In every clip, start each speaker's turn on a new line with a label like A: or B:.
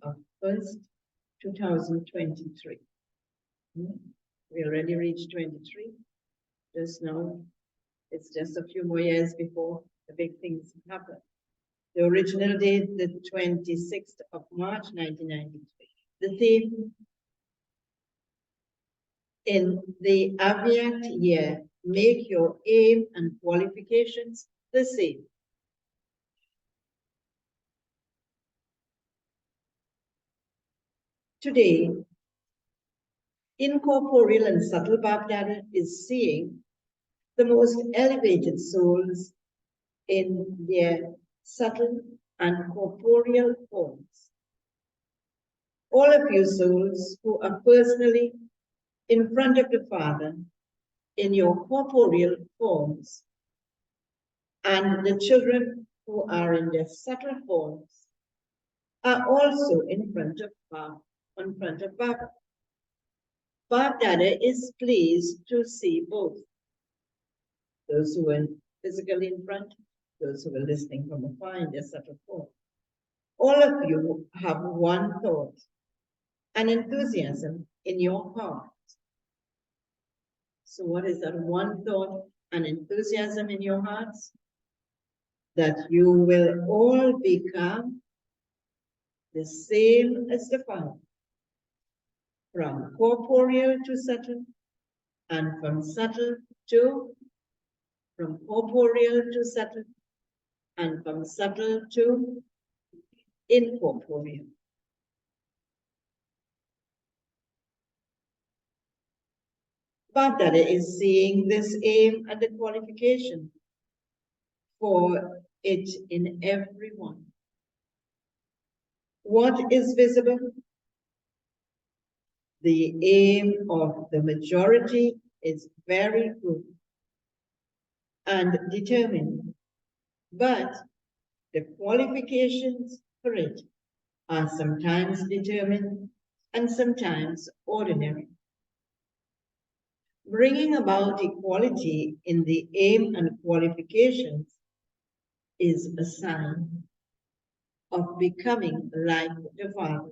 A: of 1st, 2023. We already reached 23. Just now, it's just a few more years before the big things happen. The original date, the 26th of March, 1993. The theme, in the Aviat year, make your aim and qualifications the same. Today, incorporeal and subtle Baghdad is seeing the most elevated souls in their subtle and corporeal forms. All of you souls who are personally in front of the Father in your corporeal forms, and the children who are in their subtle forms are also in front of Baba. Baghdad is pleased to see both. Those who are physically in front, those who are listening from afar in their subtle form. All of you have one thought, an enthusiasm in your heart. So what is that one thought, an enthusiasm in your hearts? That you will all become the same as the Father, from corporeal to subtle, and from corporeal to subtle, and from subtle to incorporeal. Baghdad is seeing this aim and the qualification for it in everyone. What is visible? The aim of the majority is very good and determined, but the qualifications for it are sometimes determined and sometimes ordinary. Bringing about equality in the aim and qualifications is a sign of becoming like the Father.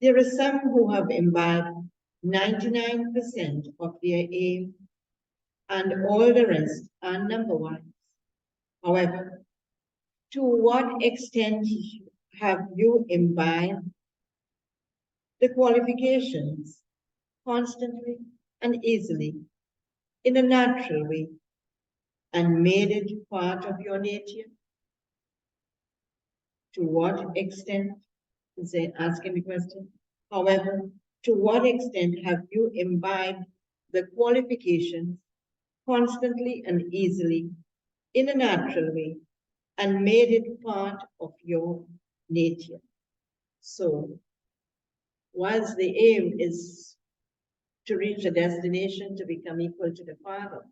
A: There are some who have imbibed 99% of their aim, and all the rest are number ones. However, to what extent have you imbibed the qualifications constantly and easily in a natural way and made it part of your nature? To what extent, is asking the question, however, to what extent have you imbibed the qualifications constantly and easily in a natural way and made it part of your nature? So, whilst the aim is to reach a destination to become equal to the Father,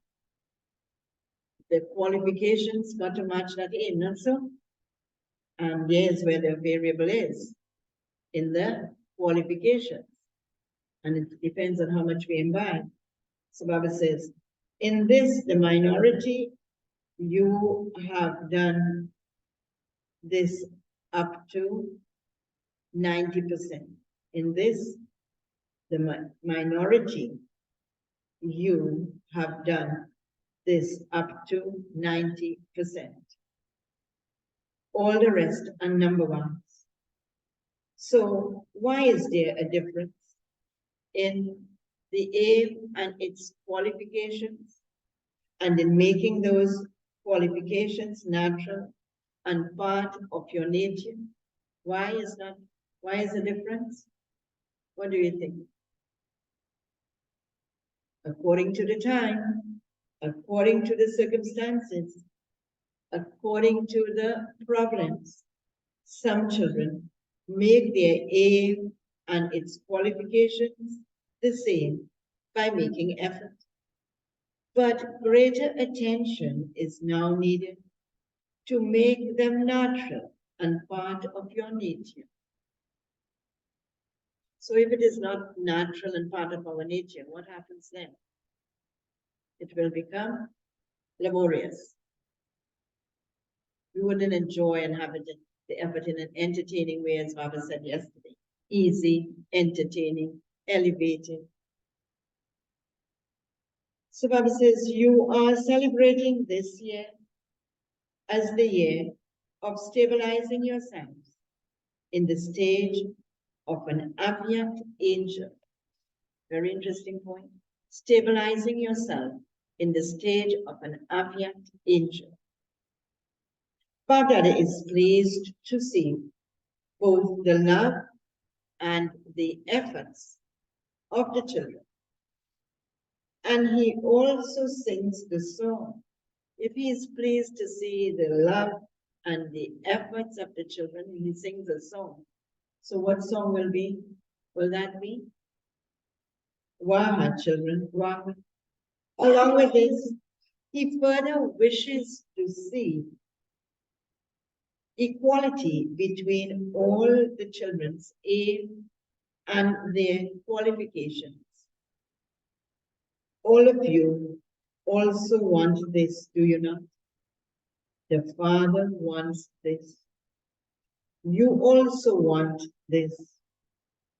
A: the qualifications got to match that aim, not so? And there's where the variable is, in the qualifications. And it depends on how much we imbibe. So Baba says, in this, the minority, you have done this up to 90%. In this, the minority, you have done this up to 90%. All the rest are number ones. So why is there a difference in the aim and its qualifications, and in making those qualifications natural and part of your nature? Why is the difference? What do you think? According to the time, according to the circumstances, according to the problems, some children make their aim and its qualifications the same by making effort. But greater attention is now needed to make them natural and part of your nature. So if it is not natural and part of our nature, what happens then? It will become laborious. We wouldn't enjoy and have it the effort in an entertaining way, as Baba said yesterday. Easy, entertaining, elevated. So Baba says, you are celebrating this year as the year of stabilizing yourselves in the stage of an Avyakt angel. Very interesting point. Stabilizing yourself in the stage of an Avyakt angel. Baba is pleased to see both the love and the efforts of the children. And he also sings the song. If he is pleased to see the love and the efforts of the children, he sings a song. So what song will that be? Waha, children, Waha. Along with this, he further wishes to see equality between all the children's aim and their qualifications. All of you also want this, do you not? The Father wants this. You also want this.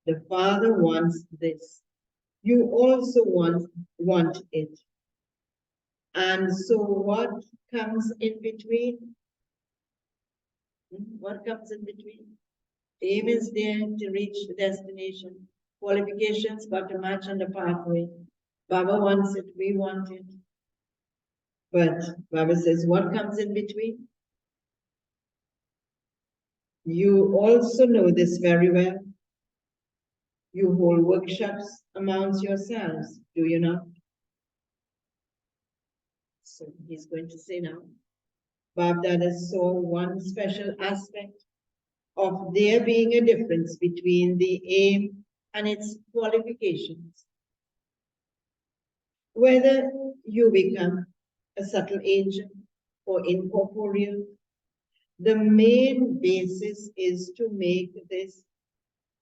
A: The Father wants this. You also want it. And so what comes in between? What comes in between? Aim is there to reach the destination. Qualifications got to match on the pathway. Baba wants it, we want it. But Baba says, what comes in between? You also know this very well. You hold workshops amongst yourselves, do you not? So he's going to say now, Bab Dada saw one special aspect of there being a difference between the aim and its qualifications. Whether you become a subtle angel or incorporeal, the main basis is to make this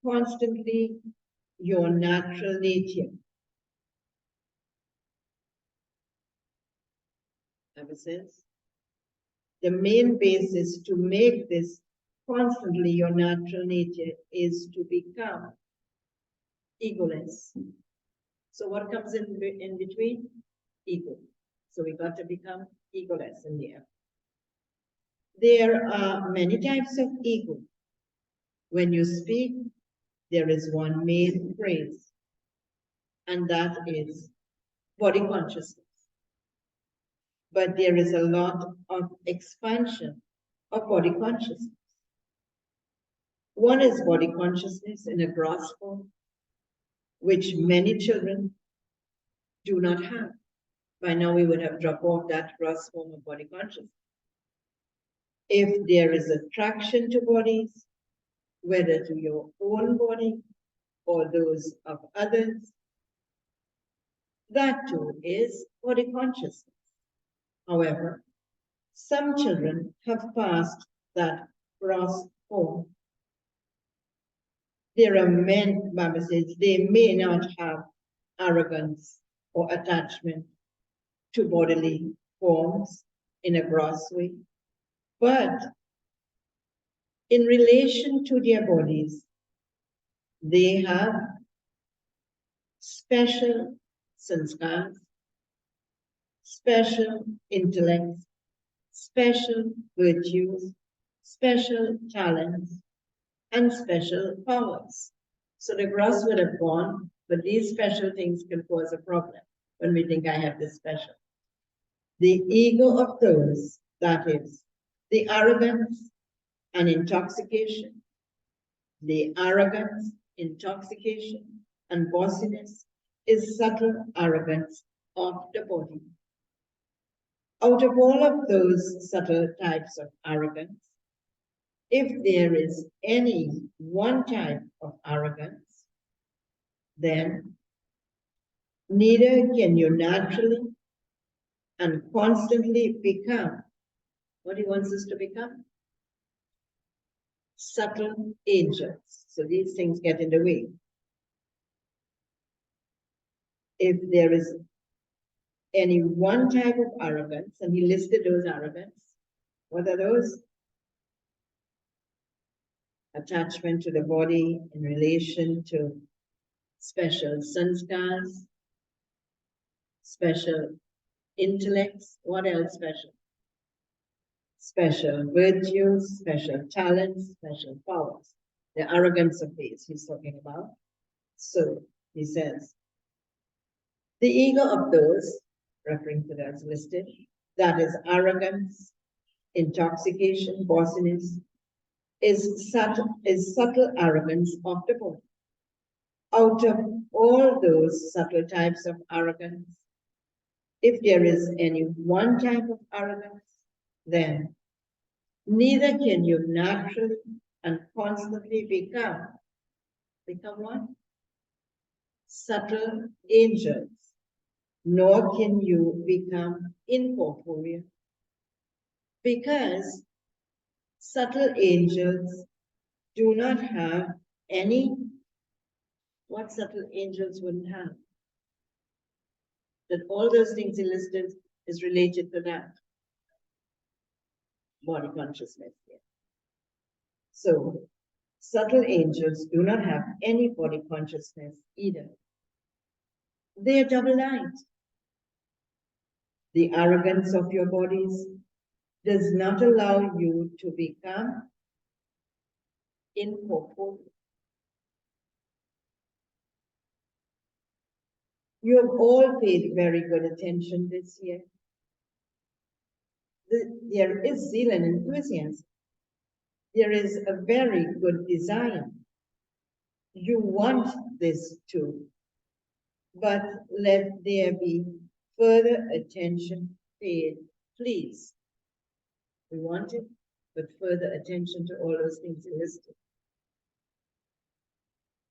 A: constantly your natural nature. Ever since, the main basis to make this constantly your natural nature is to become egoless. So what comes in between? Ego. So we got to become egoless in the air. There are many types of ego. When you speak, there is one main phrase, and that is body consciousness. But there is a lot of expansion of body consciousness. One is body consciousness in a gross form, which many children do not have. By now we would have dropped off that gross form of body consciousness. If there is attraction to bodies, whether to your own body or those of others, that too is body consciousness. However, some children have passed that gross form. There are men, Baba says, they may not have arrogance or attachment to bodily forms in a gross way, but in relation to their bodies, they have special sanskars, special intellects, special virtues, special talents, and special powers. So the gross would have gone, but these special things can cause a problem when we think I have this special. The ego of those, that is, the arrogance and intoxication, the arrogance, intoxication, and bossiness is subtle arrogance of the body. Out of all of those subtle types of arrogance, if there is any one type of arrogance, then neither can you naturally and constantly become what he wants us to become. Subtle angels. So these things get in the way. If there is any one type of arrogance, and he listed those arrogance, what are those? attachment to the body in relation to special sanskars, special intellects, what else special? Special virtues, special talents, special powers. The arrogance of these he's talking about. So he says, the ego of those, referring to those listed, that is arrogance, intoxication, bossiness, is subtle arrogance of the body. Out of all those subtle types of arrogance, if there is any one type of arrogance, then neither can you naturally and constantly become what? Subtle angels, nor can you become incorporeal, because subtle angels do not have any, what subtle angels wouldn't have. That all those things he listed is related to that body consciousness here. So subtle angels do not have any body consciousness either. They are double light. The arrogance of your bodies does not allow you to become incorporeal. You have all paid very good attention this year. There is zeal and enthusiasm. There is a very good desire. You want this too, but let there be further attention paid, please. We want it, but further attention to all those things listed.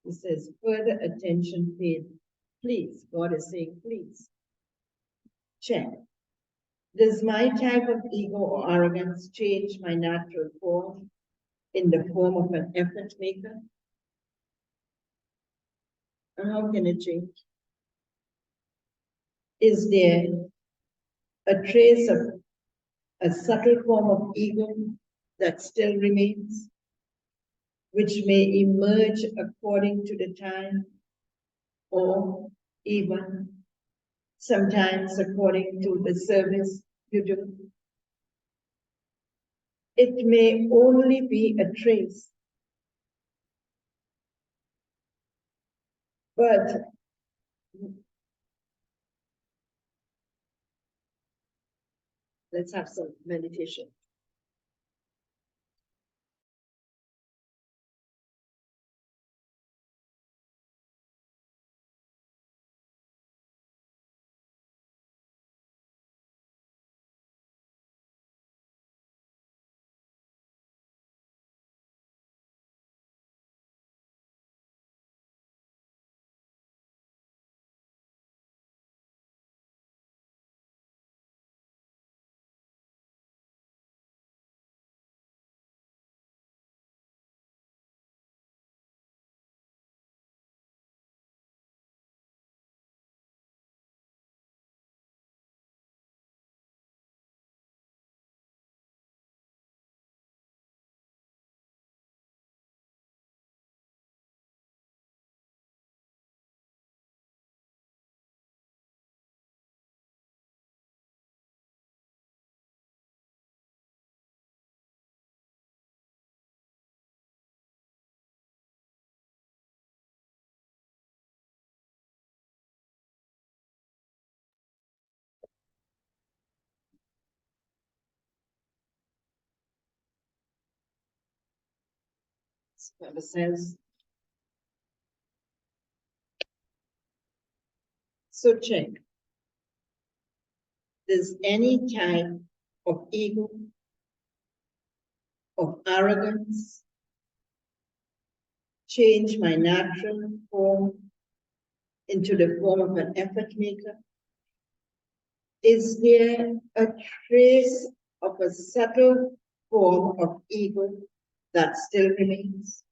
A: He says, further attention paid, please. God is saying, please. Check. Does my type of ego or arrogance change my natural form in the form of an effort maker? And how can it change? Is there a trace of a subtle form of ego that still remains, which may emerge according to the time, or even sometimes according to the service you do? It may only be a trace, but let's have some meditation. Baba says, so check. Does any type of ego, of arrogance, change my natural form into the form of an effort maker? Is there a trace of a subtle form of ego that still remains,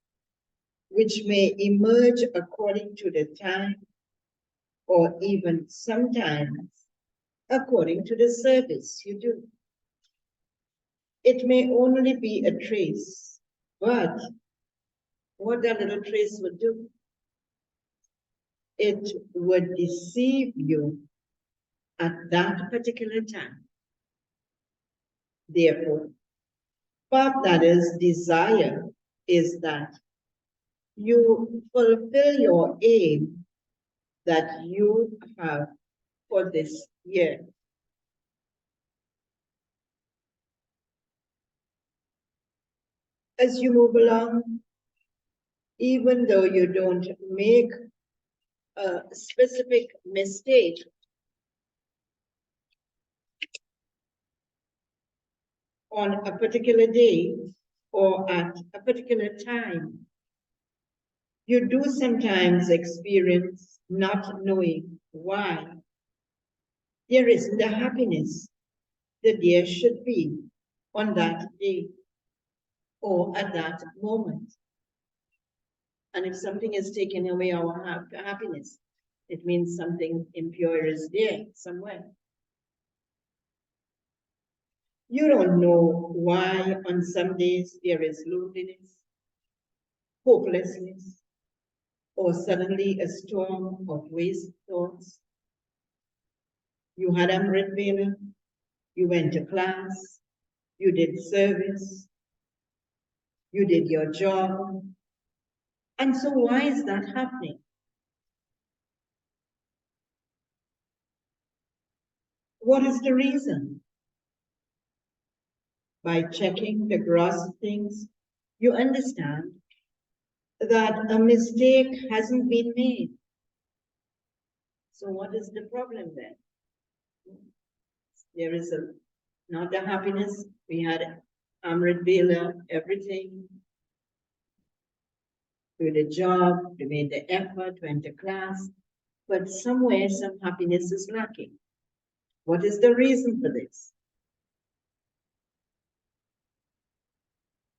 A: which may emerge according to the time, or even sometimes according to the service you do? It may only be a trace, but what that little trace would do, it would deceive you at that particular time. Therefore, part that is desire is that you fulfill your aim that you have for this year. As you move along, even though you don't make a specific mistake, on a particular day or at a particular time, you do sometimes experience not knowing why there isn't the happiness that there should be on that day or at that moment. And if something is taking away our happiness, it means something impure is there somewhere. You don't know why on some days there is loneliness, hopelessness, or suddenly a storm of waste thoughts. You had Amrit Vela, you went to class, you did service, you did your job. And so why is that happening? What is the reason? By checking the gross things, you understand that a mistake hasn't been made. So what is the problem then? There is not the happiness. We had Amrit Vela, everything. We did the job, we made the effort, went to class, but somewhere some happiness is lacking. What is the reason for this?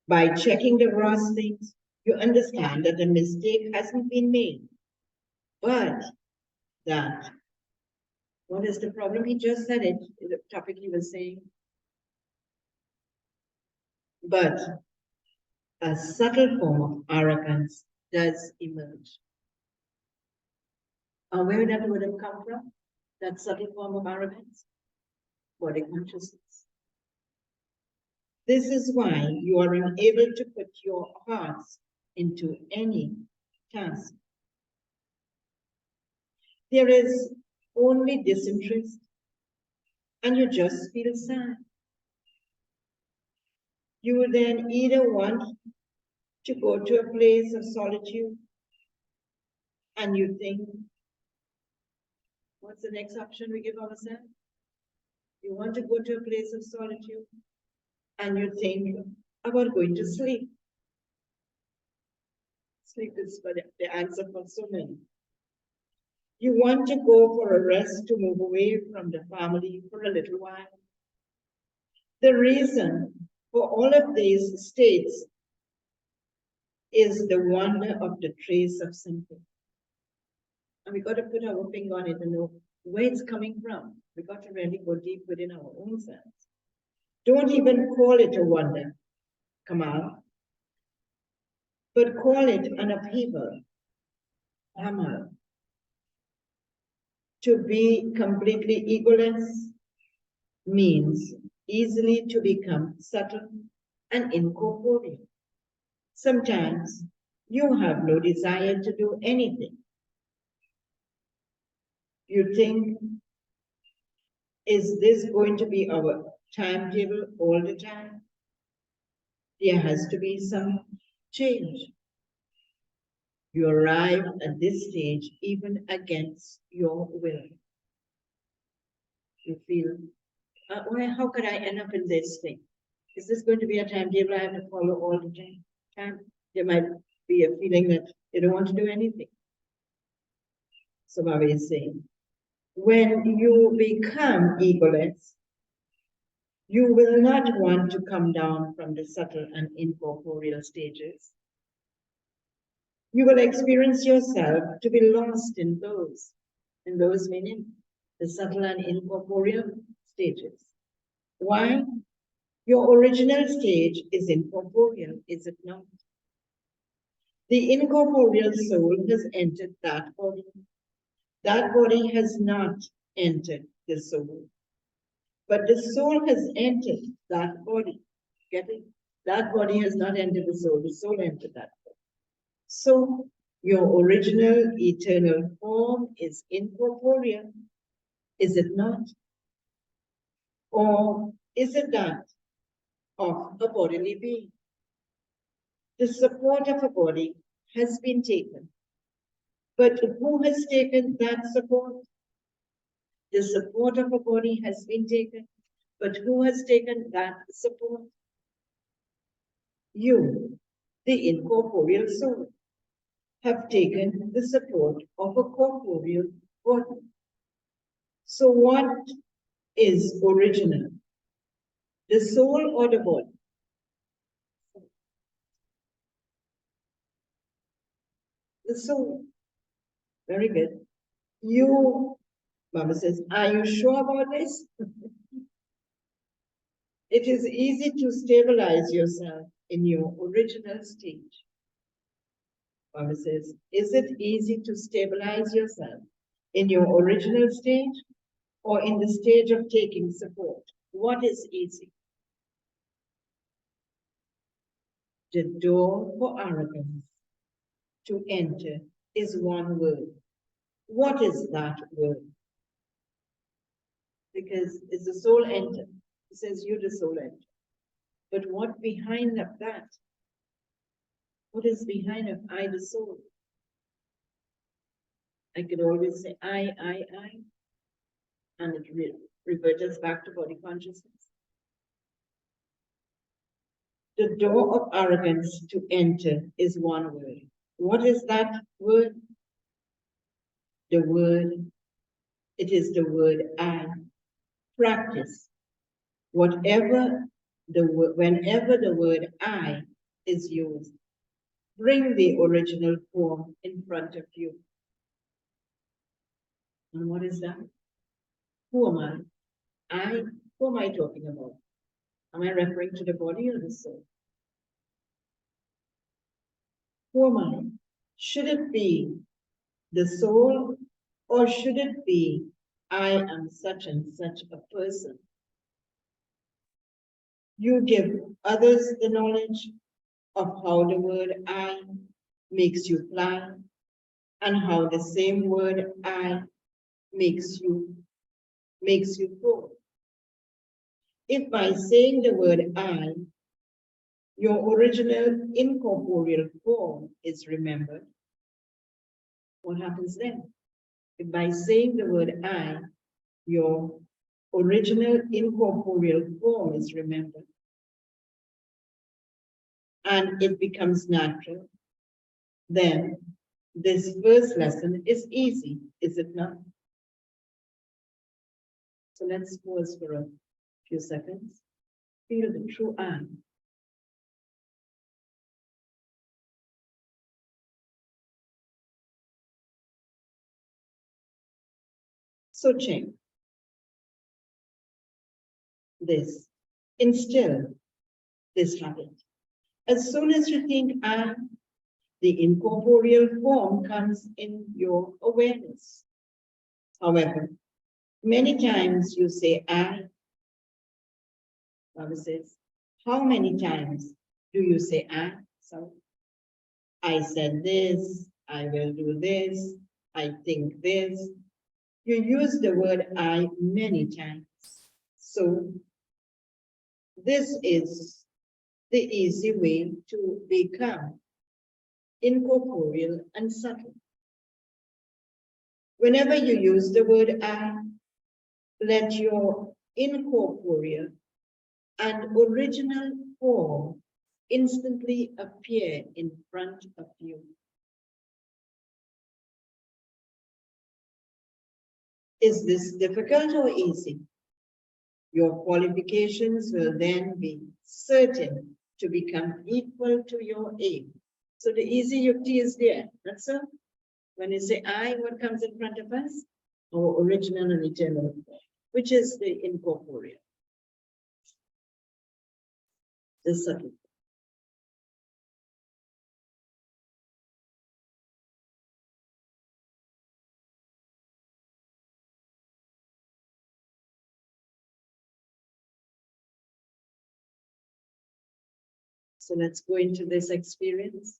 A: By checking the gross things, you understand that a mistake hasn't been made, but that, what is the problem? He just said it, the topic he was saying. But a subtle form of arrogance does emerge. And where that would have come from, that subtle form of arrogance? Body consciousness. This is why you are unable to put your hearts into any task. There is only disinterest, and you just feel sad. You will then either want to go to a place of solitude, and you think, what's the next option we give ourselves? You want to go to a place of solitude, and you think about going to sleep. Sleep is the answer for so many. You want to go for a rest to move away from the family for a little while. The reason for all of these states is the wonder of the trace of something. And we got to put our finger on it and know where it's coming from. We got to really go deep within our own selves. Don't even call it a wonder, Kamal, but call it an upheaval, Hamal. To be completely egoless means easily to become subtle and incorporeal. Sometimes you have no desire to do anything. You think, is this going to be our timetable all the time? There has to be some change. You arrive at this stage even against your will. You feel, how could I end up in this thing? Is this going to be a timetable I have to follow all the time? There might be a feeling that you don't want to do anything. So Baba is saying, when you become egoless, you will not want to come down from the subtle and incorporeal stages. You will experience yourself to be lost in those meaning the subtle and incorporeal stages. Why? Your original stage is incorporeal, is it not? The incorporeal soul has entered that body. That body has not entered the soul, but the soul has entered that body. Get it? That body has not entered the soul entered that body. So your original eternal form is incorporeal, is it not? Or is it that of a bodily being? The support of a body has been taken. But who has taken that support? The support of a body has been taken. But who has taken that support? You, the incorporeal soul, have taken the support of a corporeal body. So what is original? The soul or the body? The soul. Very good. You, Mama says, are you sure about this? It is easy to stabilize yourself in your original state. Mama says, is it easy to stabilize yourself in your original state or in the stage of taking support? What is easy? The door for arrogance to enter is one word. What is that word? Because it's the soul enter. It says you the soul enter. But what behind of that? What is behind of I the soul? I could always say I, and it reverts back to body consciousness. The door of arrogance to enter is one word. What is that word? The word, it is the word I. Practice. Whenever the word I is used, bring the original form in front of you. And what is that? Who am I? Who am I talking about? Am I referring to the body or the soul? Who am I? Should it be the soul or should it be I am such and such a person? You give others the knowledge of how the word I makes you plan and how the same word I makes you grow. If by saying the word I, your original incorporeal form is remembered, what happens then? If by saying the word I, your original incorporeal form is remembered, and it becomes natural, then this first lesson is easy, is it not? So let's pause for a few seconds. Feel the true I. So check this. Instill this habit. As soon as you think I, the incorporeal form comes in your awareness. However, many times you say I. Baba says, how many times do you say I? So I said this, I will do this, I think this. You use the word I many times. So this is the easy way to become incorporeal and subtle. Whenever you use the word I, let your incorporeal and original form instantly appear in front of you. Is this difficult or easy? Your qualifications will then be certain to become equal to your aim. So the easy yukti is there. That's all. When you say I, what comes in front of us? Our original and eternal, which is the incorporeal. The subtle. So let's go into this experience.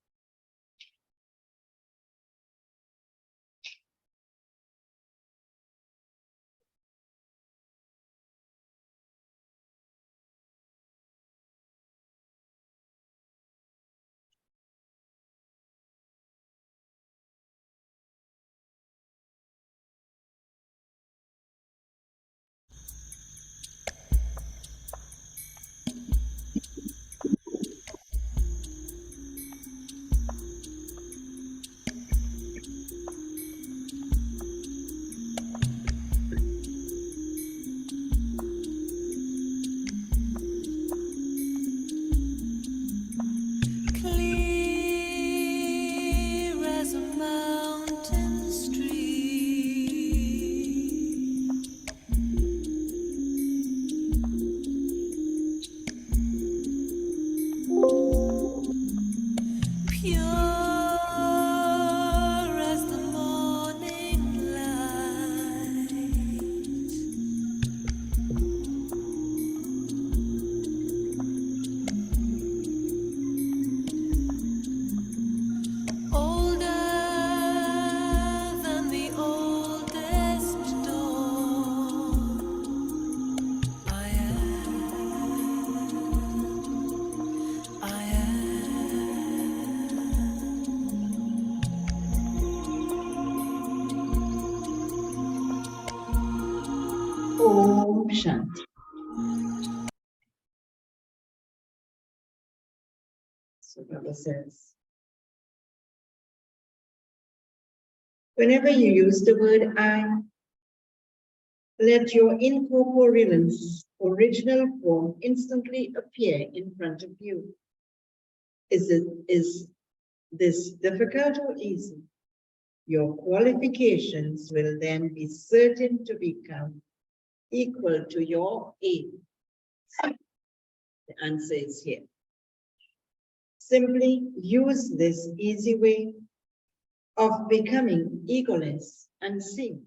B: Clear as a mountain stream, pure as the morning light, older than the oldest dawn. I
A: Om Shanti. So Baba says, whenever you use the word I, let your incorporeal original form instantly appear in front of you. Is this difficult or easy? Your qualifications will then be certain to become equal to your aim. The answer is here. Simply use this easy way of becoming egoless and see.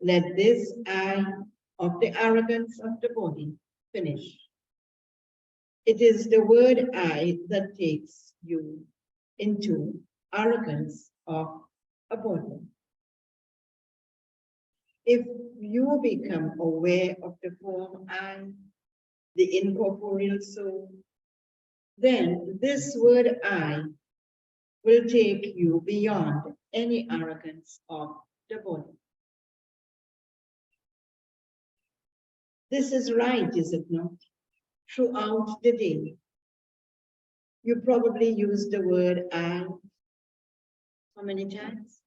A: Let this I of the arrogance of the body finish. It is the word I that takes you into arrogance of a body. If you become aware of the form I, the incorporeal soul, then this word I will take you beyond any arrogance of the body. This is right, is it not? Throughout the day, you probably use the word I how many times?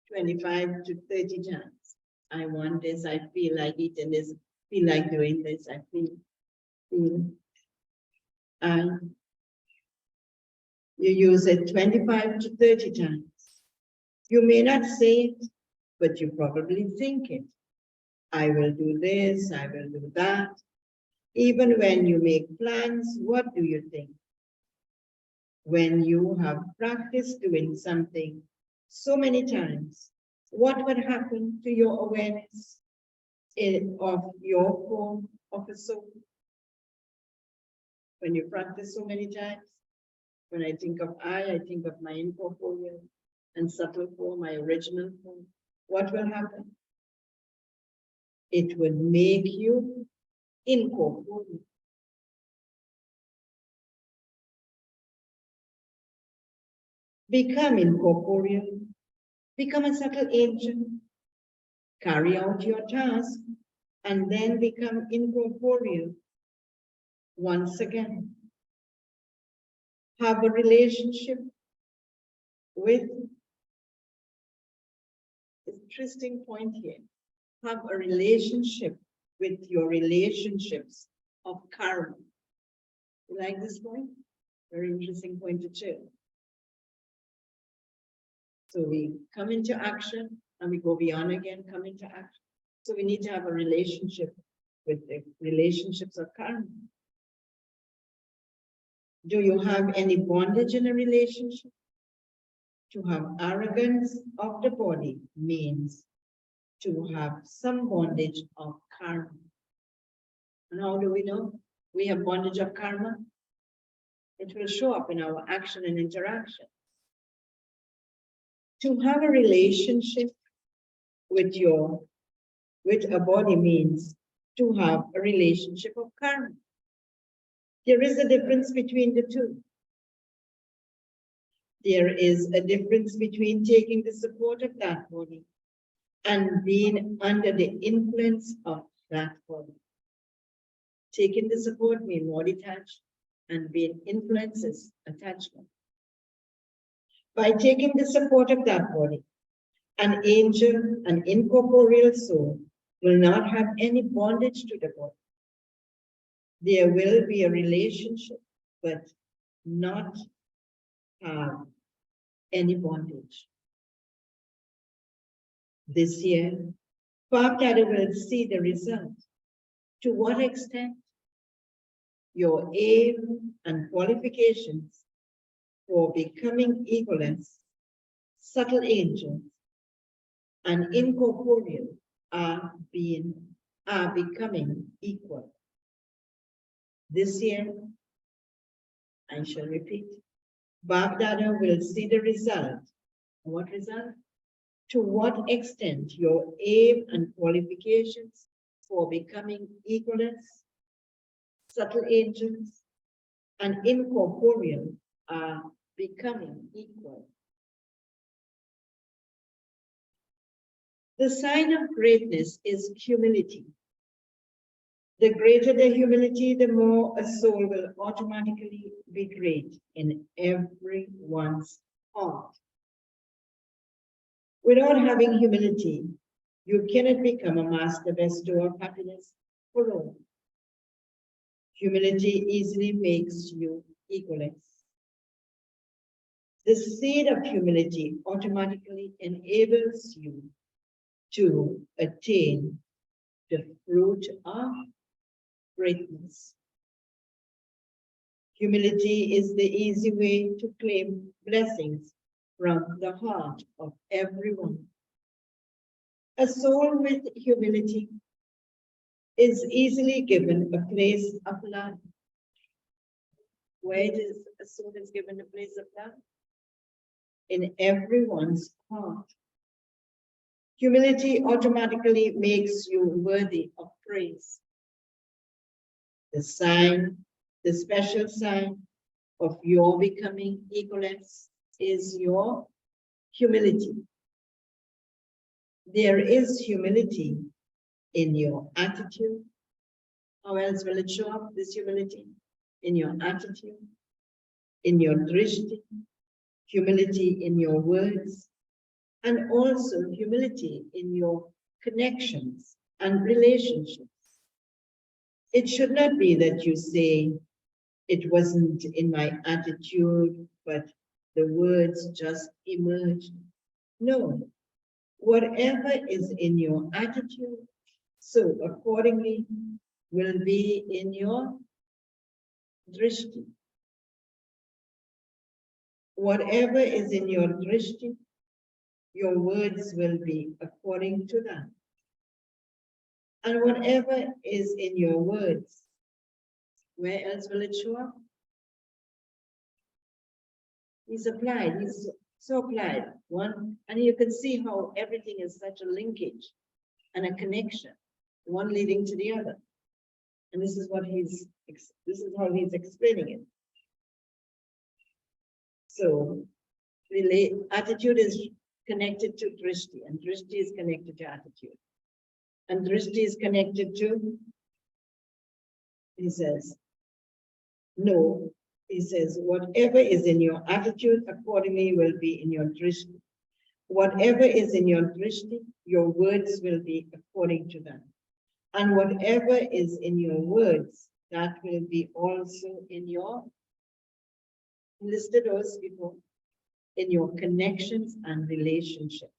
A: 25 to 30 times. I want this, I feel like eating this, feel like doing this, I feel. And you use it 25 to 30 times. You may not say it, but you probably think it. I will do this, I will do that. Even when you make plans, what do you think? When you have practiced doing something so many times, what would happen to your awareness of your form of a soul? When you practice so many times, when I think of I think of my incorporeal and subtle form, my original form. What will happen? It will make you incorporeal. Become incorporeal. Become a subtle angel. Carry out your task and then become incorporeal once again. Have a relationship with, interesting point here, have a relationship with your relationships of karma. You like this point? Very interesting point to share. So we come into action and we go beyond again, come into action. So we need to have a relationship with the relationships of karma. Do you have any bondage in a relationship? To have arrogance of the body means to have some bondage of karma. And how do we know? we have bondage of karma. It will show up in our action and interaction. To have a relationship with a body means to have a relationship of karma. There is a difference between the two. There is a difference between taking the support of that body and being under the influence of that body. Taking the support means more detached, and being influences attachment. By taking the support of that body, an angel, an incorporeal soul, will not have any bondage to the body. There will be a relationship, but not have any bondage. This year, Bapdada will see the result. To what extent your aim and qualifications for becoming egoless, subtle angels, and incorporeal are becoming equal. This year, I shall repeat, Bapdada will see the result. What result? To what extent your aim and qualifications for becoming egoless, subtle angels, and incorporeal are becoming equal. The sign of greatness is humility. The greater the humility, the more a soul will automatically be great in everyone's heart. Without having humility, you cannot become a master bestower of happiness for all. Humility easily makes you egoless. The seed of humility automatically enables you to attain the fruit of greatness. Humility is the easy way to claim blessings from the heart of everyone. A soul with humility is easily given a place of love. Where is a soul is given a place of love? In everyone's heart. Humility automatically makes you worthy of praise. The special sign of your becoming egoless is your humility. There is humility in your attitude. How else will it show up, this humility? In your attitude, in your drishti, humility in your words, and also humility in your connections and relationships. It should not be that you say, it wasn't in my attitude, but the words just emerged. No, whatever is in your attitude, so accordingly will be in your drishti. Whatever is in your drishti, your words will be according to that. And whatever is in your words, where else will it show up? He's applied, he's so applied. One, and you can see how everything is such a linkage and a connection, one leading to the other. And this is what this is how he's explaining it. So, attitude is connected to drishti, and drishti is connected to attitude. And drishti is connected to, he says, no, he says, whatever is in your attitude accordingly will be in your drishti. Whatever is in your drishti, your words will be according to that. And whatever is in your words, that will be also in your, listed those before, in your connections and relationships.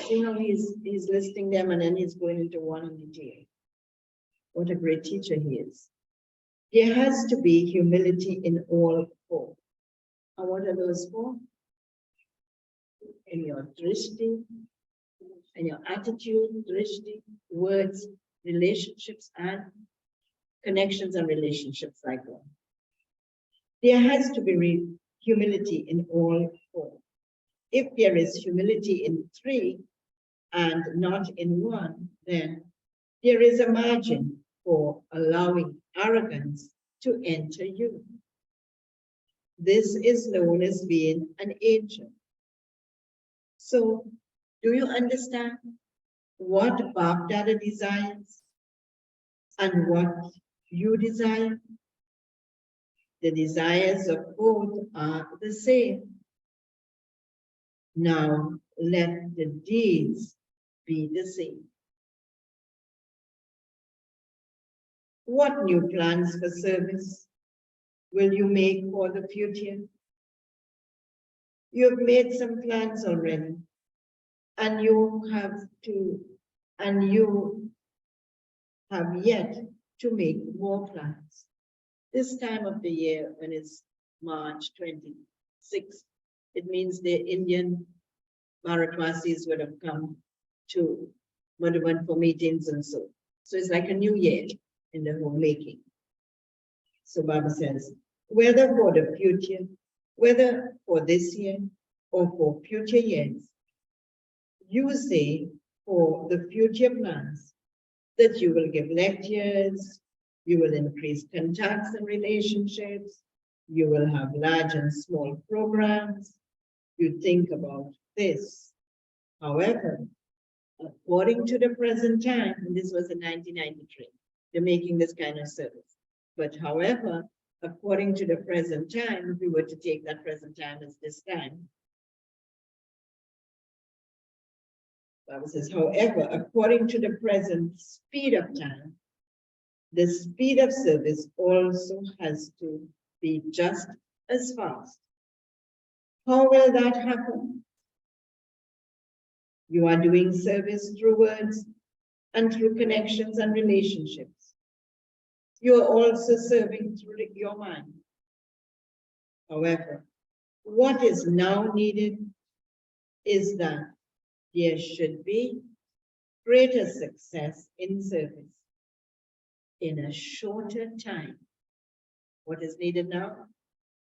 A: See how he's listing them and then he's going into one in detail. What a great teacher he is. There has to be humility in all four. And what are those four? In your drishti, and your attitude, drishti, words, relationships, and connections and relationships like that. There has to be humility in all four. If there is humility in three and not in one, then there is a margin for allowing arrogance to enter you. This is known as being an angel. So, do you understand what Bapdada desires and what you desire? The desires of both are the same. Now, let the deeds be the same. What new plans for service will you make for the future? You have made some plans already, and you have yet to make more plans. This time of the year, when it's March 26th, it means the Indian Bharatvasis would have come to Madhuban for meetings and so. So it's like a new year in the homemaking. So Baba says, whether for the future, whether for this year or for future years, you say for the future plans that you will give lectures, you will increase contacts and relationships, you will have large and small programs, you think about this. However, according to the present time, and this was in 1993, they're making this kind of service. But however, according to the present time, if we were to take that present time as this time, Bible says, however, according to the present speed of time, the speed of service also has to be just as fast. How will that happen? You are doing service through words and through connections and relationships. You are also serving through your mind. However, what is now needed is that there should be greater success in service in a shorter time. What is needed now?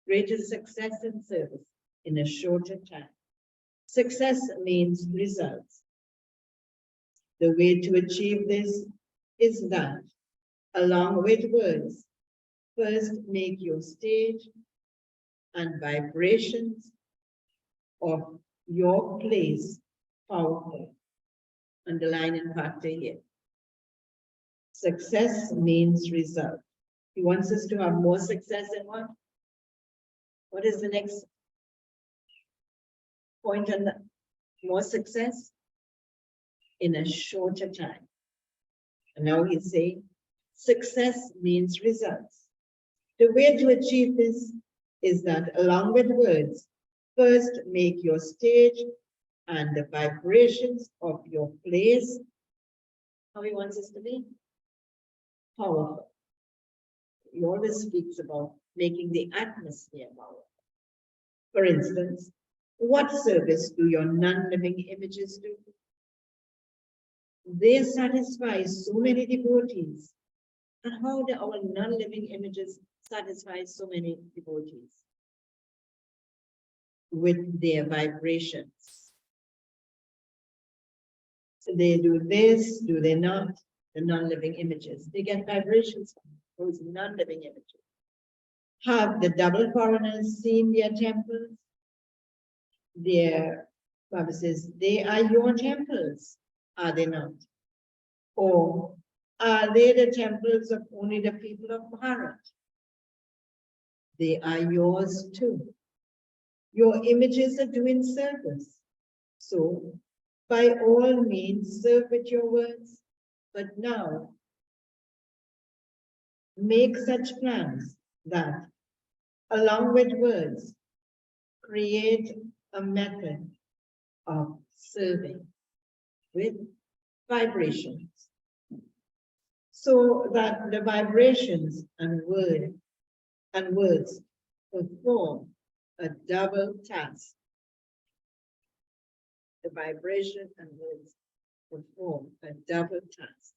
A: Greater success in service in a shorter time. Success means results. The way to achieve this is that, along with words, first make your stage and vibrations of your place powerful. Underline in factor here. Success means result. He wants us to have more success in what? What is the next point on that? More success in a shorter time. And now he's saying success means results. The way to achieve this is that, along with words, first make your stage and the vibrations of your place, how he wants us to be? Powerful. He always speaks about making the atmosphere powerful. For instance, what service do your non-living images do? They satisfy so many devotees. And how do our non-living images satisfy so many devotees? With their vibrations. So they do this, do they not? The non-living images. They get vibrations from those non-living images. Have the double foreigners seen their temples? Their Baba says, they are your temples, are they not? Or are they the temples of only the people of Bharat? They are yours too. Your images are doing service. So, by all means, serve with your words. But now, make such plans that, along with words, create a method of serving with vibrations, so that the vibrations and words perform a double task. The vibration and words perform a double task.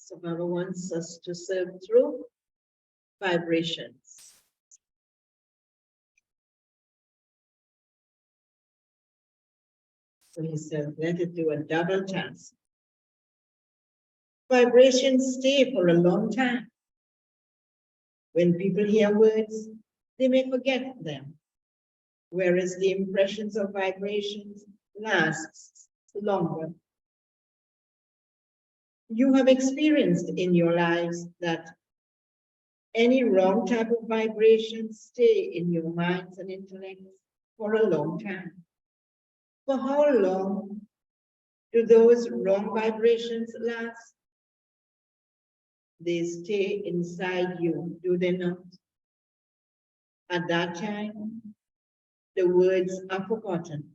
A: So Baba wants us to serve through vibrations. So he said, let it do a double task. Vibrations stay for a long time. When people hear words, they may forget them, whereas the impressions of vibrations lasts longer. You have experienced in your lives that any wrong type of vibrations stay in your minds and intellects for a long time. For how long do those wrong vibrations last? They stay inside you, do they not? At that time, the words are forgotten,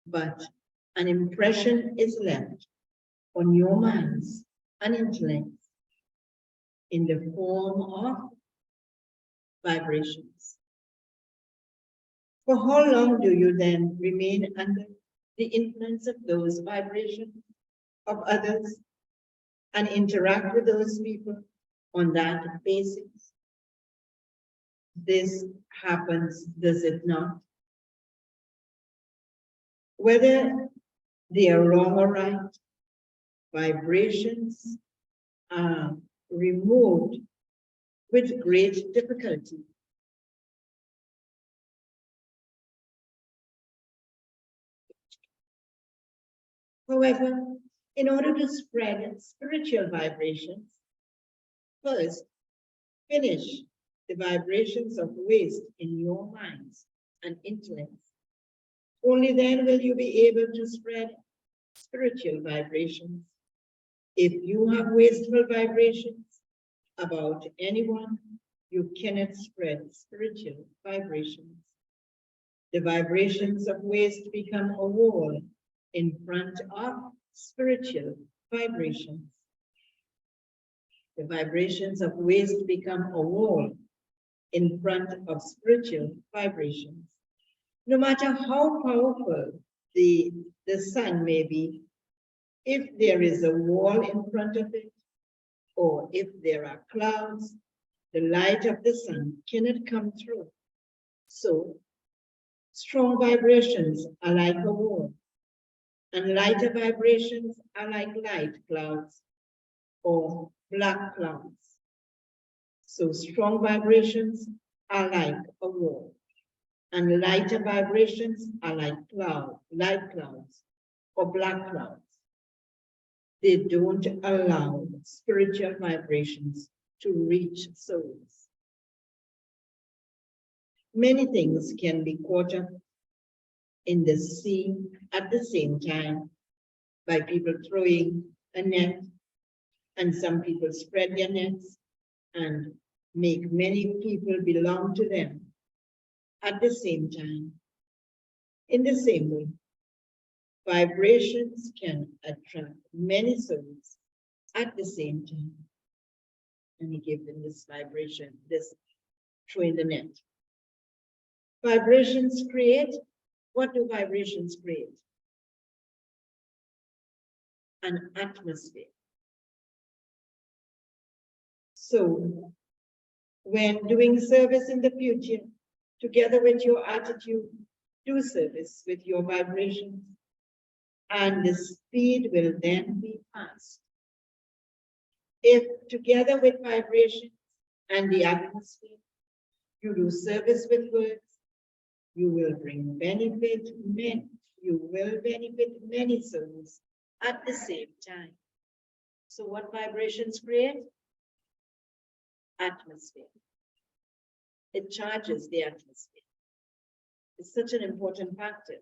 A: but an impression is left on your minds and intellects in the form of vibrations. For how long do you then remain under the influence of those vibrations of others and interact with those people on that basis? This happens, does it not? Whether they are wrong or right, vibrations are removed with great difficulty. However, in order to spread spiritual vibrations, first finish the vibrations of waste in your minds and intellects. Only then will you be able to spread spiritual vibrations. If you have wasteful vibrations about anyone, you cannot spread spiritual vibrations. The vibrations of waste become a wall in front of spiritual vibrations. The vibrations of waste become a wall in front of spiritual vibrations. No matter how powerful the sun may be, if there is a wall in front of it, or if there are clouds, the light of the sun cannot come through. So, strong vibrations are like a wall, and lighter vibrations are like light clouds or black clouds. So, strong vibrations are like a wall, and lighter vibrations are like light clouds or black clouds. They don't allow spiritual vibrations to reach souls. Many things can be caught up in the sea at the same time by people throwing a net, and some people spread their nets and make many people belong to them at the same time. In the same way, vibrations can attract many souls at the same time. And he gave them this vibration, this throwing the net. Vibrations create, what do vibrations create? An atmosphere. So, when doing service in the future, together with your attitude, do service with your vibrations, and the speed will then be fast. If together with vibrations and the atmosphere, you do service with words, you will benefit many souls at the same time. So what vibrations create? atmosphere. It charges the atmosphere. It's such an important factor.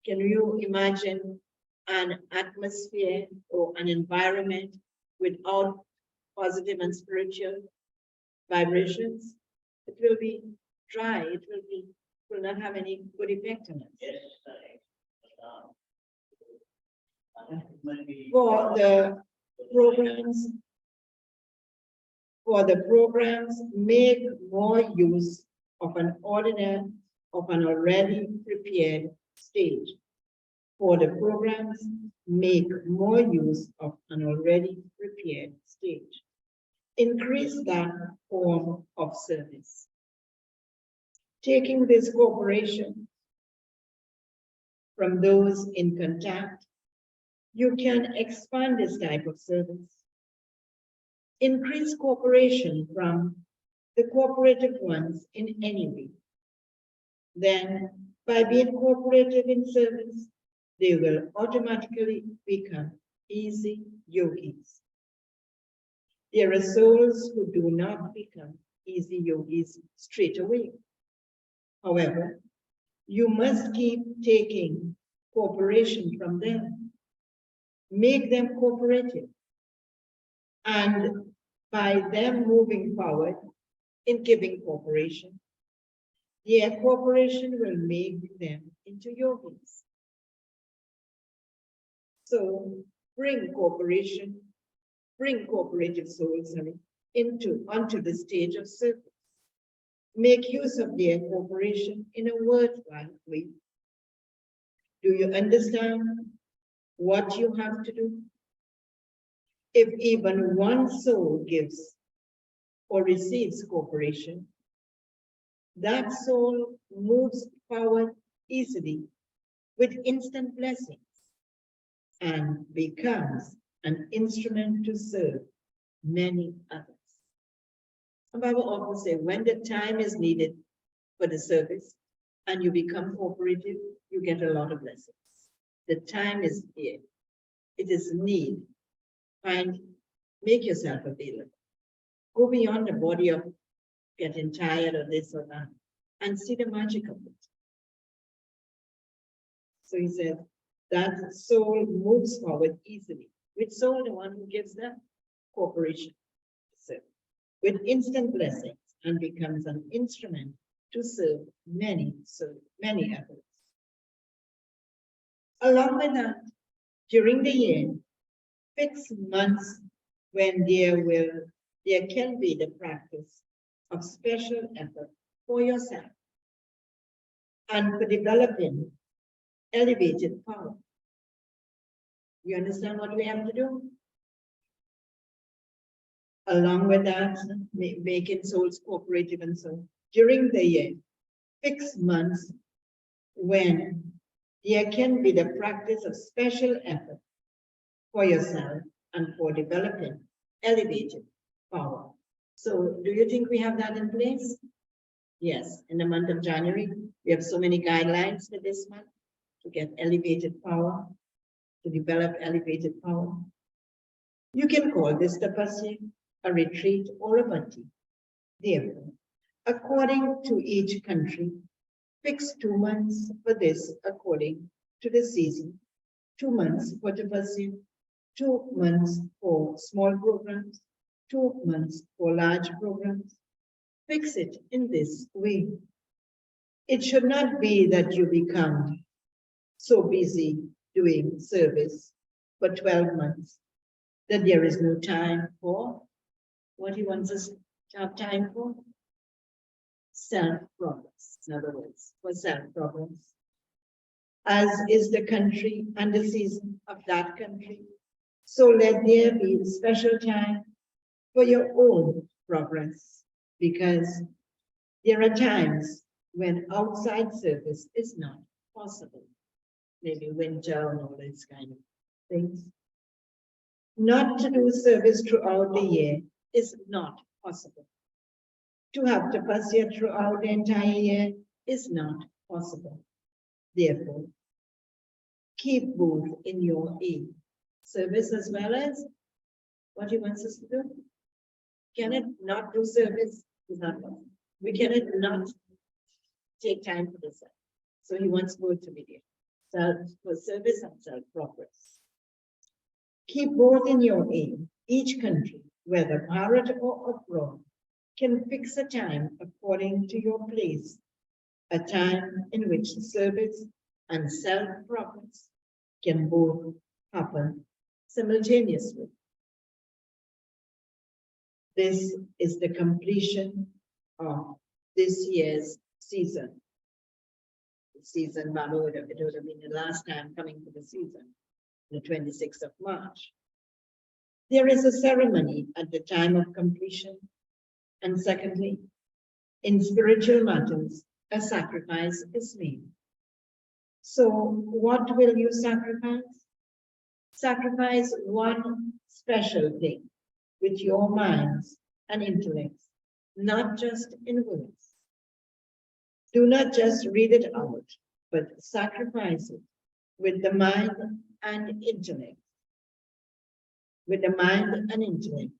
A: Can you imagine an atmosphere or an environment without positive and spiritual vibrations? It will be dry. It will not have any good effect on us. For the programs, make more use of an already prepared stage. For the programs, make more use of an already prepared stage. Increase that form of service. Taking this cooperation from those in contact, you can expand this type of service. Increase cooperation from the cooperative ones in any way. Then, by being cooperative in service, they will automatically become easy yogis. There are souls who do not become easy yogis straight away. However, you must keep taking cooperation from them. Make them cooperative. And by them moving forward in giving cooperation, their cooperation will make them into yogis. So bring cooperative souls onto the stage of service. Make use of their cooperation in a worthwhile way. Do you understand what you have to do? If even one soul gives or receives cooperation, that soul moves forward easily with instant blessings and becomes an instrument to serve many others. The Bible often says, when the time is needed for the service and you become cooperative, you get a lot of blessings. The time is here. It is need. Make yourself available. Go beyond the body of getting tired of this or that and see the magic of it. So he said, that soul moves forward easily. Which soul? The one who gives them cooperation. So, with instant blessings and becomes an instrument to serve many others. Along with that, during the year, fix months when there can be the practice of special effort for yourself and for developing elevated power. You understand what we have to do? Along with that, making souls cooperative and so on. During the year, fix months when there can be the practice of special effort for yourself and for developing elevated power. So do you think we have that in place? Yes, in the month of January, we have so many guidelines for this month to get elevated power, to develop elevated power. You can call this tapasya, a retreat, or a bhakti. Therefore, according to each country, fix 2 months for this according to the season. 2 months for tapasya, 2 months for small programs, 2 months for large programs. Fix it in this way. It should not be that you become so busy doing service for 12 months that there is no time for what he wants us to have time for. Self-progress, in other words, for self-progress. As is the country and the season of that country, so let there be special time for your own progress, because there are times when outside service is not possible. Maybe winter and all these kind of things. Not to do service throughout the year is not possible. To have tapasya throughout the entire year is not possible. Therefore, keep both in your aim, service as well as what he wants us to do. cannot not do service. Is not possible. We cannot not take time for the self. So he wants both to be there. Self for service and self progress. Keep both in your aim. Each country, whether Bharat or abroad, can fix a time according to your place, a time in which service and self progress can both happen simultaneously. This is the completion of this year's season. Season, it would have been the last time coming to the season, the 26th of March. There is a ceremony at the time of completion. And secondly, in spiritual matters, a sacrifice is made. So what will you sacrifice? Sacrifice one special thing with your minds and intellects, not just in words. Do not just read it out, but sacrifice it with the mind and intellect. With the mind and intellect.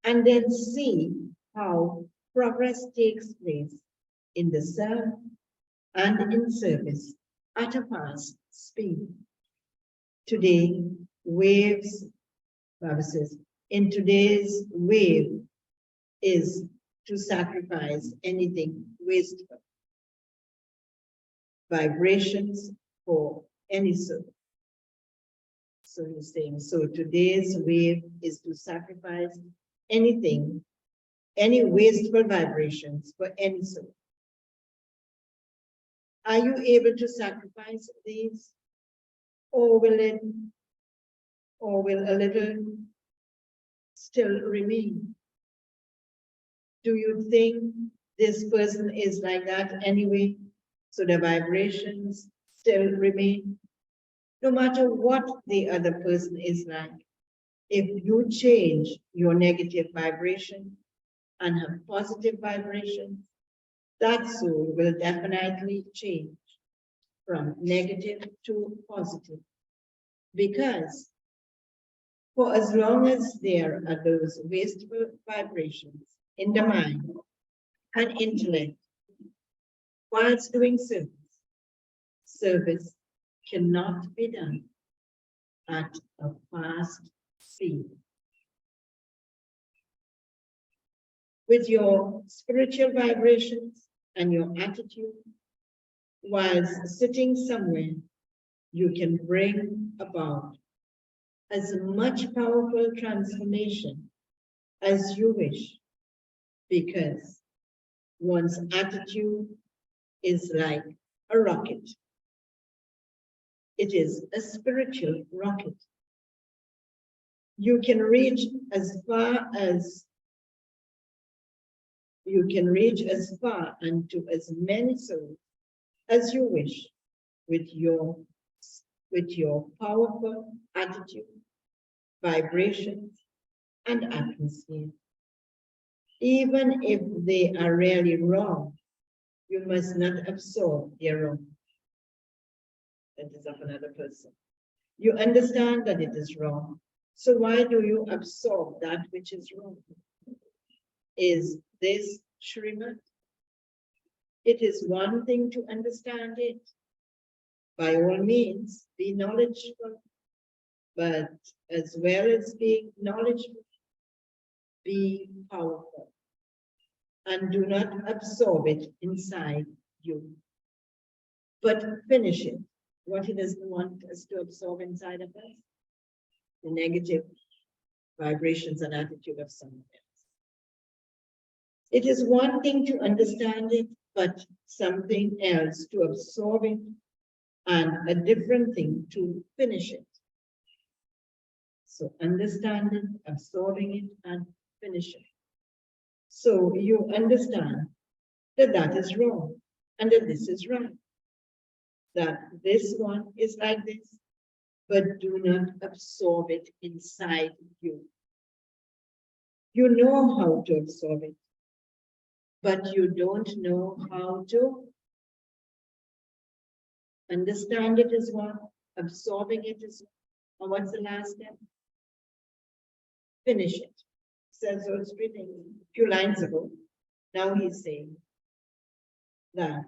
A: And then see how progress takes place in the self and in service at a fast speed. Today, waves, Baba says, in today's wave is to sacrifice anything wasteful. Vibrations for any soul. So he's saying, so today's wave is to sacrifice anything, any wasteful vibrations for any soul. Are you able to sacrifice these? Or will a little still remain? Do you think this person is like that anyway? So the vibrations still remain? No matter what the other person is like, if you change your negative vibration and have positive vibrations, that soul will definitely change from negative to positive. Because for as long as there are those wasteful vibrations in the mind and intellect, whilst doing service cannot be done at a fast speed. With your spiritual vibrations and your attitude, whilst sitting somewhere, you can bring about as much powerful transformation as you wish, because one's attitude is like a rocket. It is a spiritual rocket. You can reach as far and to as many souls as you wish with your powerful attitude, vibrations, and atmosphere. Even if they are really wrong, you must not absorb their wrong. That is of another person. You understand that it is wrong. So why do you absorb that which is wrong? Is this Srimad? It is one thing to understand it. By all means, be knowledgeable. But as well as being knowledgeable, be powerful. And do not absorb it inside you. But finish it. What he doesn't want us to absorb inside of us, the negative vibrations and attitude of someone else. It is one thing to understand it, but something else to absorb it, and a different thing to finish it. So understanding, absorbing it, and finishing. So you understand that that is wrong and that this is right. That this one is like this, but do not absorb it inside you. You know how to absorb it, but you don't know how to understand it as one, absorbing it as one. And what's the last step? Finish it. said so straight a few lines ago. Now he's saying that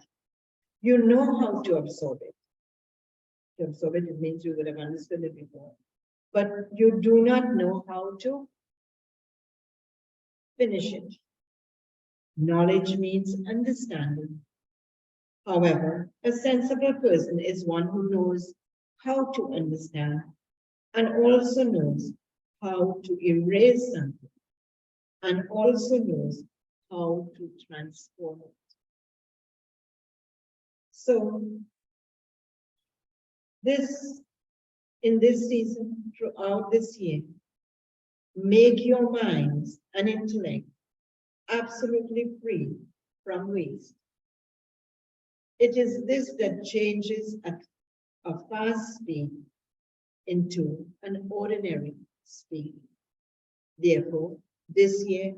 A: you know how to absorb it. To absorb it, it means you would have understood it before. But you do not know how to finish it. Knowledge means understanding. However, a sensible person is one who knows how to understand and also knows how to erase something and also knows how to transform it. So, in this season, throughout this year, make your minds and intellect absolutely free from waste. It is this that changes at a fast speed into an ordinary speed. Therefore, this year,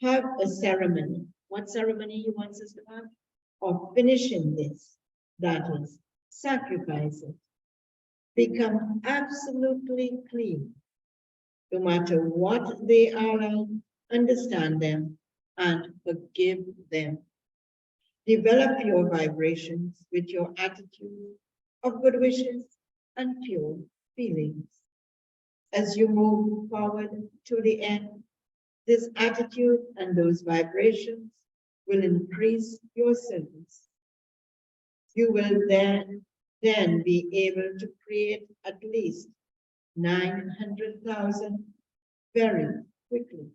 A: have a ceremony. What ceremony he wants us to have? Of finishing this. That is, sacrifice it. Become absolutely clean. No matter what they are like, understand them and forgive them. Develop your vibrations with your attitude of good wishes and pure feelings. As you move forward to the end, this attitude and those vibrations will increase your service. You will then be able to create at least 900,000 very quickly.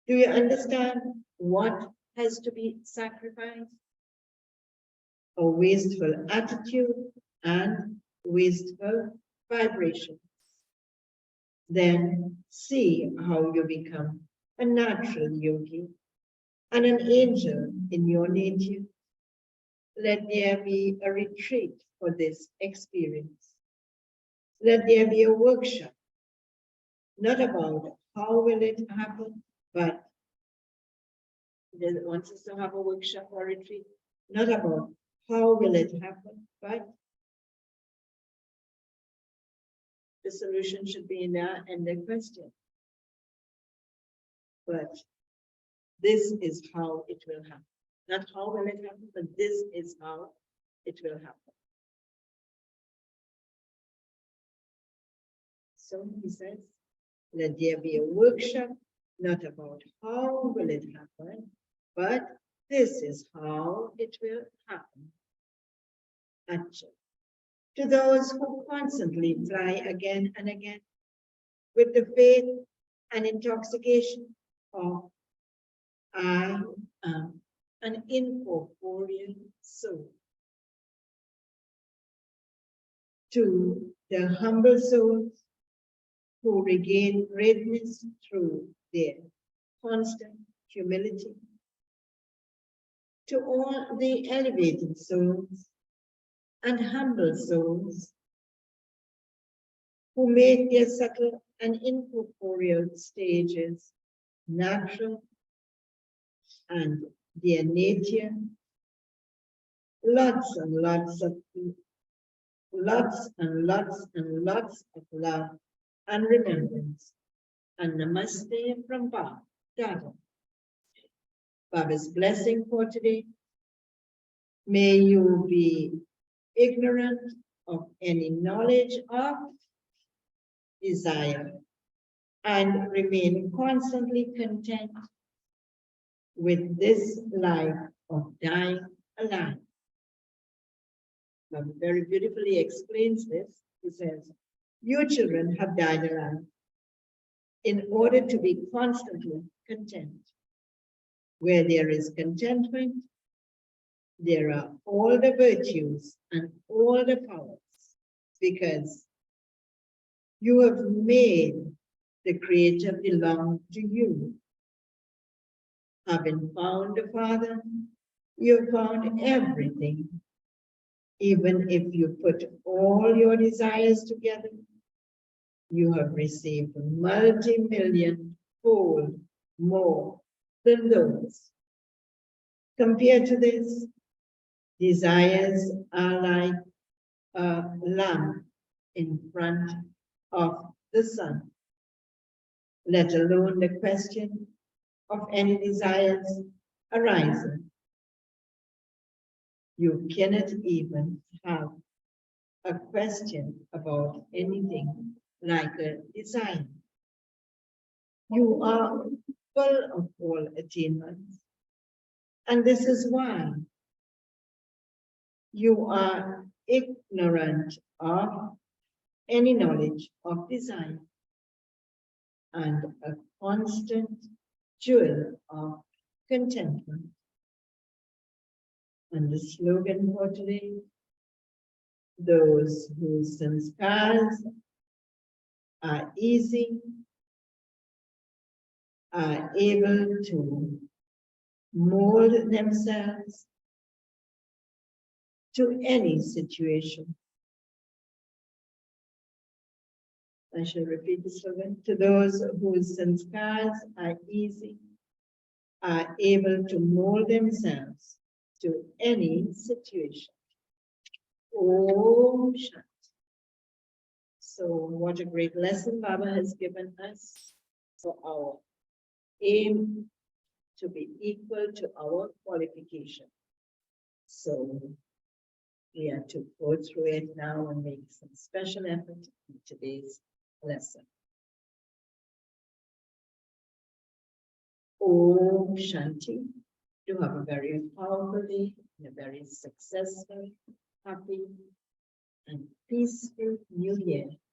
A: Do you understand what has to be sacrificed? A wasteful attitude and wasteful vibrations. Then see how you become a natural yogi and an angel in your nature. Let there be a retreat for this experience. Let there be a workshop, not about how will it happen, but he wants us to have a workshop or retreat, not about how will it happen, but the solution should be in there and the question. But this is how it will happen. Not how will it happen, but this is how it will happen. So he says, let there be a workshop, not about how will it happen, but this is how it will happen. Actually, to those who constantly fly again and again with the faith and intoxication of I am an incorporeal soul. To the humble souls who regain greatness through their constant humility. To all the elevated souls and humble souls who make their subtle and incorporeal stages natural and their nature, lots and lots of love and remembrance. And namaste from Bob, Dada. Baba's blessing for today. May you be ignorant of any knowledge of desire and remain constantly content with this life of dying alive. Baba very beautifully explains this. He says, you children have died alive in order to be constantly content. Where there is contentment, there are all the virtues and all the powers, because you have made the Creator belong to you. Having found the Father, you have found everything. Even if you put all your desires together, you have received multi-million fold more than those. Compared to this, desires are like a lamp in front of the sun. let alone the question of any desires arising. You cannot even have a question about anything like a design. You are full of all attainments. And this is why you are ignorant of any knowledge of design and a constant jewel of contentment. And the slogan for today, those whose sanskars are easy are able to mold themselves to any situation. I shall repeat the slogan. To those whose sanskars are easy, are able to mold themselves to any situation. Om Shanti. So what a great lesson Baba has given us for our aim to be equal to our qualification. So we are to go through it now and make some special effort in today's lesson. Om Shanti. Do have a very powerful day and a very successful, happy, and peaceful new year